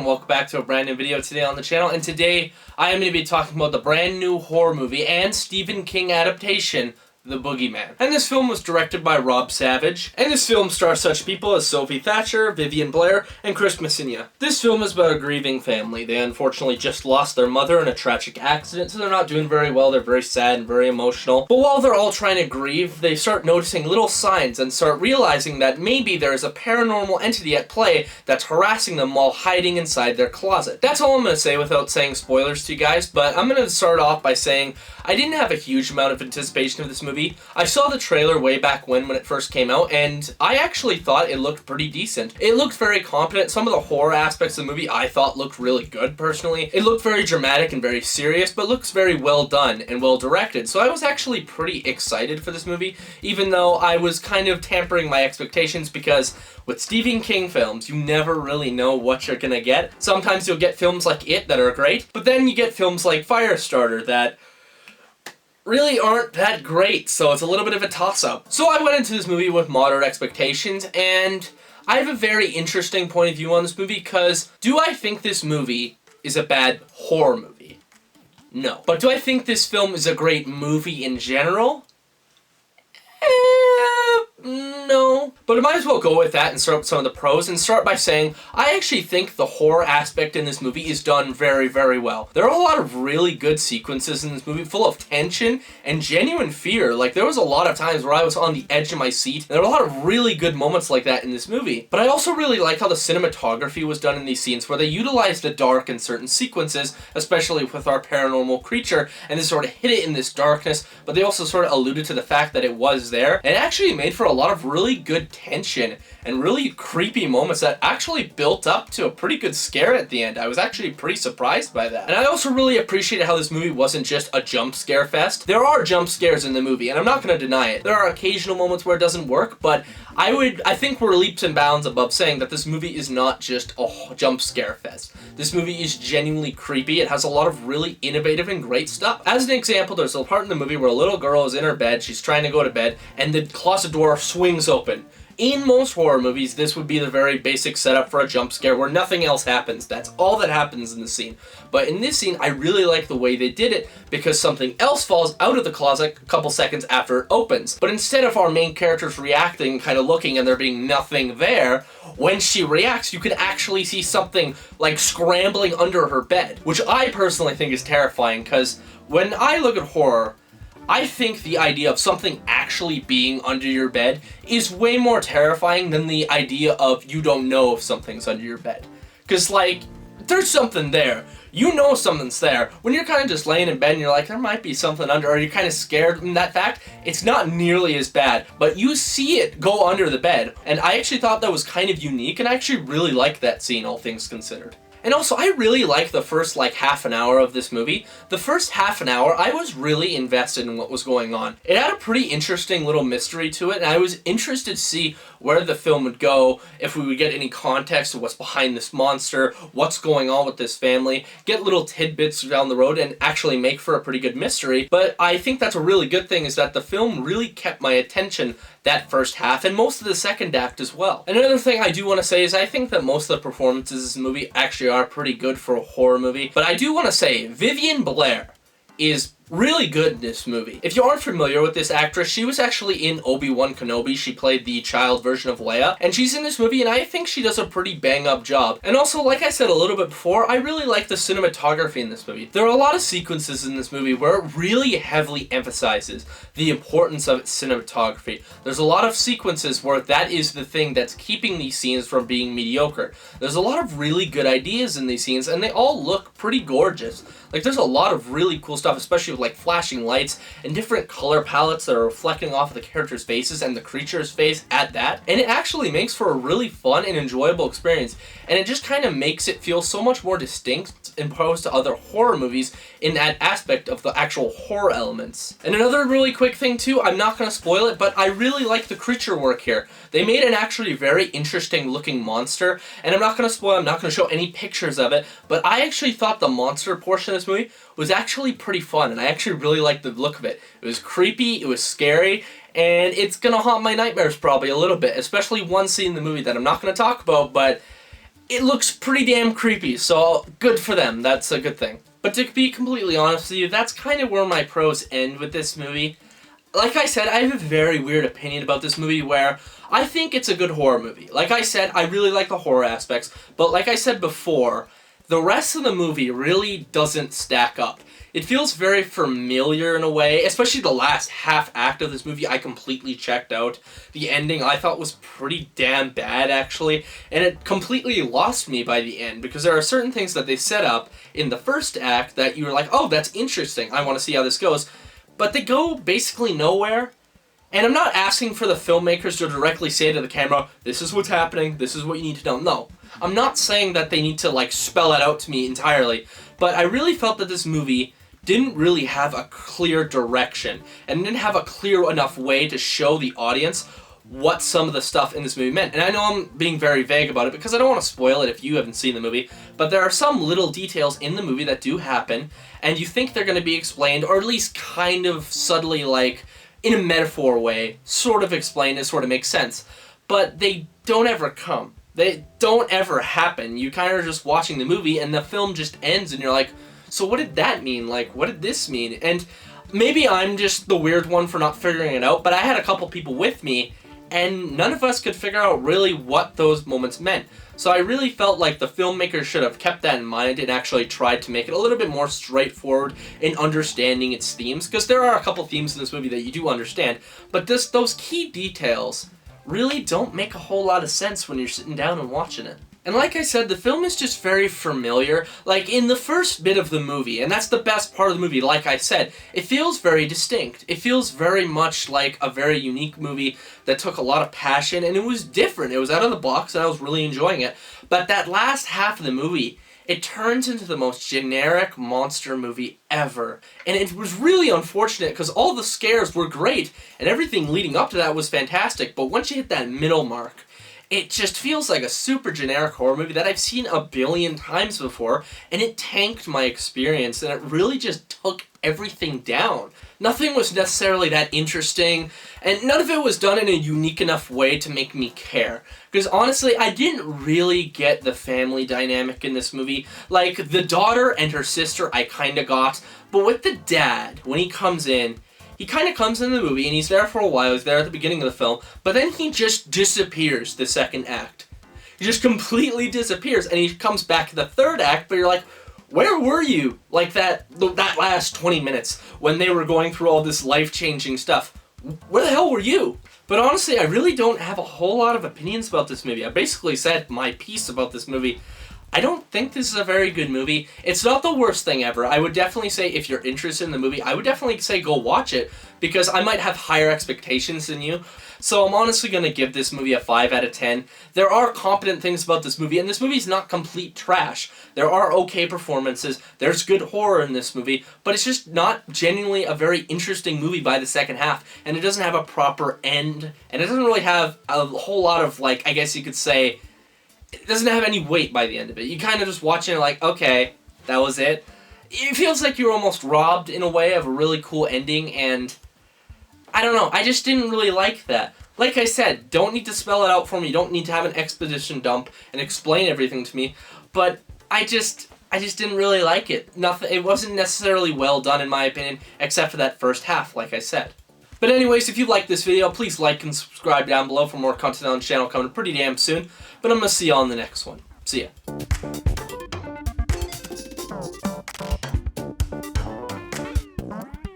and welcome back to a brand new video today on the channel. And today I am going to be talking about the brand new horror movie and Stephen King adaptation, The Boogeyman. And this film was directed by Rob Savage, and this film stars such people as Sophie Thatcher, Vivian Blair, and Chris Messina. This film is about a grieving family. They unfortunately just lost their mother in a tragic accident, so they're not doing very well. They're very sad and very emotional. But while they're all trying to grieve, they start noticing little signs and start realizing that maybe there is a paranormal entity at play that's harassing them while hiding inside their closet. That's all I'm going to say without saying spoilers to you guys, but I'm going to start off by saying I didn't have a huge amount of anticipation of this movie. I saw the trailer way back when it first came out, and I actually thought it looked pretty decent. It looked very competent. Some of the horror aspects of the movie I thought looked really good, personally. It looked very dramatic and very serious, but looks very well done and well directed. So I was actually pretty excited for this movie, even though I was kind of tampering my expectations because with Stephen King films, you never really know what you're gonna get. Sometimes you'll get films like It that are great, but then you get films like Firestarter that really aren't that great, so it's a little bit of a toss-up. So I went into this movie with moderate expectations, and I have a very interesting point of view on this movie, because do I think this movie is a bad horror movie? No. But do I think this film is a great movie in general? No. But I might as well go with that and start with some of the pros and start by saying I actually think the horror aspect in this movie is done very, very well. There are a lot of really good sequences in this movie full of tension and genuine fear. Like, there was a lot of times where I was on the edge of my seat. There are a lot of really good moments like that in this movie. But I also really like how the cinematography was done in these scenes, where they utilized the dark in certain sequences, especially with our paranormal creature, and they sort of hid it in this darkness, but they also sort of alluded to the fact that it was there. And it actually made for a lot of really good tension and really creepy moments that actually built up to a pretty good scare at the end. I was actually pretty surprised by that. And I also really appreciated how this movie wasn't just a jump scare fest. There are jump scares in the movie, and I'm not going to deny it. There are occasional moments where it doesn't work, but I think we're leaps and bounds above saying that this movie is not just a jump scare fest. This movie is genuinely creepy. It has a lot of really innovative and great stuff. As an example, there's a part in the movie where a little girl is in her bed, she's trying to go to bed, and the closet door swings open. In most horror movies, this would be the very basic setup for a jump scare where nothing else happens. That's all that happens in the scene. But in this scene, I really like the way they did it because something else falls out of the closet a couple seconds after it opens. But instead of our main characters reacting, kind of looking, and there being nothing there, when she reacts, you can actually see something like scrambling under her bed, which I personally think is terrifying because when I look at horror, I think the idea of something actually being under your bed is way more terrifying than the idea of you don't know if something's under your bed. Because, like, there's something there. You know something's there. When you're kind of just laying in bed and you're like, there might be something under, or you're kind of scared in that fact, it's not nearly as bad. But you see it go under the bed, and I actually thought that was kind of unique, and I actually really liked that scene, all things considered. And also, I really like the first, half an hour of this movie. The first half an hour, I was really invested in what was going on. It had a pretty interesting little mystery to it, and I was interested to see where the film would go, if we would get any context of what's behind this monster, what's going on with this family, get little tidbits down the road, and actually make for a pretty good mystery. But I think that's a really good thing, is that the film really kept my attention that first half, and most of the second act as well. And another thing I do want to say is I think that most of the performances in this movie actually are pretty good for a horror movie. But I do want to say, Vivian Blair is really good in this movie. If you aren't familiar with this actress, she was actually in Obi-Wan Kenobi. She played the child version of Leia, and she's in this movie, and I think she does a pretty bang-up job. And also, like I said a little bit before, I really like the cinematography in this movie. There are a lot of sequences in this movie where it really heavily emphasizes the importance of its cinematography. There's a lot of sequences where that is the thing that's keeping these scenes from being mediocre. There's a lot of really good ideas in these scenes, and they all look pretty gorgeous. Like, there's a lot of really cool stuff, especially with, flashing lights and different color palettes that are reflecting off of the characters' faces and the creature's face at that. And it actually makes for a really fun and enjoyable experience. And it just kind of makes it feel so much more distinct opposed to other horror movies in that aspect of the actual horror elements. And another really quick thing too, I'm not going to spoil it, but I really like the creature work here. They made an actually very interesting looking monster, and I'm not going to spoil, I'm not going to show any pictures of it, but I actually thought the monster portion of this movie was actually pretty fun, and I actually really liked the look of it. It was creepy, it was scary, and it's going to haunt my nightmares probably a little bit, especially one scene in the movie that I'm not going to talk about, but it looks pretty damn creepy, so good for them. That's a good thing. But to be completely honest with you, that's kind of where my pros end with this movie. Like I said, I have a very weird opinion about this movie where I think it's a good horror movie. Like I said, I really like the horror aspects, but like I said before, the rest of the movie really doesn't stack up. It feels very familiar in a way, especially the last half act of this movie I completely checked out. The ending I thought was pretty damn bad actually, and it completely lost me by the end because there are certain things that they set up in the first act that you were like, oh, that's interesting, I want to see how this goes. But they go basically nowhere, and I'm not asking for the filmmakers to directly say to the camera, this is what's happening, this is what you need to know. No, I'm not saying that they need to like spell it out to me entirely, but I really felt that this movie didn't really have a clear direction, and didn't have a clear enough way to show the audience what some of the stuff in this movie meant. And I know I'm being very vague about it because I don't want to spoil it if you haven't seen the movie, but there are some little details in the movie that do happen, and you think they're going to be explained, or at least kind of subtly, like, in a metaphor way, sort of explained and sort of makes sense. But they don't ever come. They don't ever happen. You kind of are just watching the movie, and the film just ends, and you're like, so what did that mean? Like, what did this mean? And maybe I'm just the weird one for not figuring it out, but I had a couple people with me, and none of us could figure out really what those moments meant. So I really felt like the filmmakers should have kept that in mind and actually tried to make it a little bit more straightforward in understanding its themes, because there are a couple themes in this movie that you do understand, but those key details really don't make a whole lot of sense when you're sitting down and watching it. And like I said, the film is just very familiar. Like, in the first bit of the movie, and that's the best part of the movie, like I said, it feels very distinct. It feels very much like a very unique movie that took a lot of passion, and it was different. It was out of the box, and I was really enjoying it. But that last half of the movie, it turns into the most generic monster movie ever. And it was really unfortunate because all the scares were great, and everything leading up to that was fantastic, but once you hit that middle mark, it just feels like a super generic horror movie that I've seen a billion times before, and it tanked my experience, and it really just took everything down. Nothing was necessarily that interesting, and none of it was done in a unique enough way to make me care. Because honestly, I didn't really get the family dynamic in this movie. Like, the daughter and her sister I kinda got, but with the dad, when he comes in, he kind of comes in the movie, and he's there for a while, he's there at the beginning of the film, but then he just disappears the second act. He just completely disappears, and he comes back to the third act, but you're like, where were you? Like that last 20 minutes, when they were going through all this life-changing stuff. Where the hell were you? But honestly, I really don't have a whole lot of opinions about this movie. I basically said my piece about this movie. I don't think this is a very good movie. It's not the worst thing ever. I would definitely say if you're interested in the movie, I would definitely say go watch it, because I might have higher expectations than you. So I'm honestly going to give this movie a 5 out of 10. There are competent things about this movie, and this movie's not complete trash. There are okay performances, there's good horror in this movie, but it's just not genuinely a very interesting movie by the second half, and it doesn't have a proper end, and it doesn't really have a whole lot of, like, I guess you could say, it doesn't have any weight by the end of it. You kind of just watching it like, okay, that was it. It feels like you're almost robbed in a way of a really cool ending, and I don't know, I just didn't really like that. Like I said, don't need to spell it out for me, you don't need to have an exposition dump and explain everything to me, but I just didn't really like it. It wasn't necessarily well done in my opinion, except for that first half, like I said. But anyways, if you liked this video, please like and subscribe down below for more content on the channel coming pretty damn soon. But I'm going to see y'all in the next one. See ya.